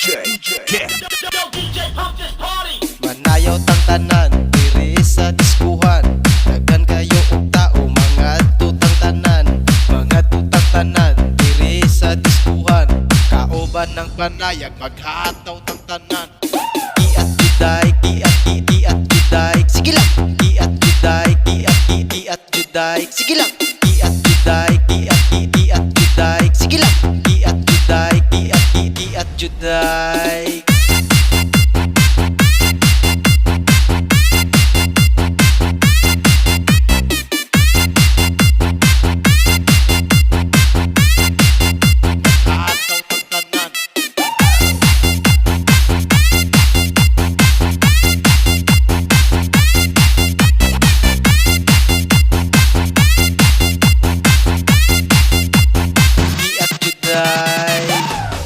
Yeah. Manayaw tang tanan, diri sa diskuhan. Daghan kayo og tao, mga tutang tanan. Mga tutang tanan, diri sa diskuhan. Kauban ng panayag, maghataw tang tanan. Iat juday, iat juday. Sige lang. Iat juday, iat juday. Sige lang. Iat juday, iat juday. Sige lang. Iat juday, iat juday.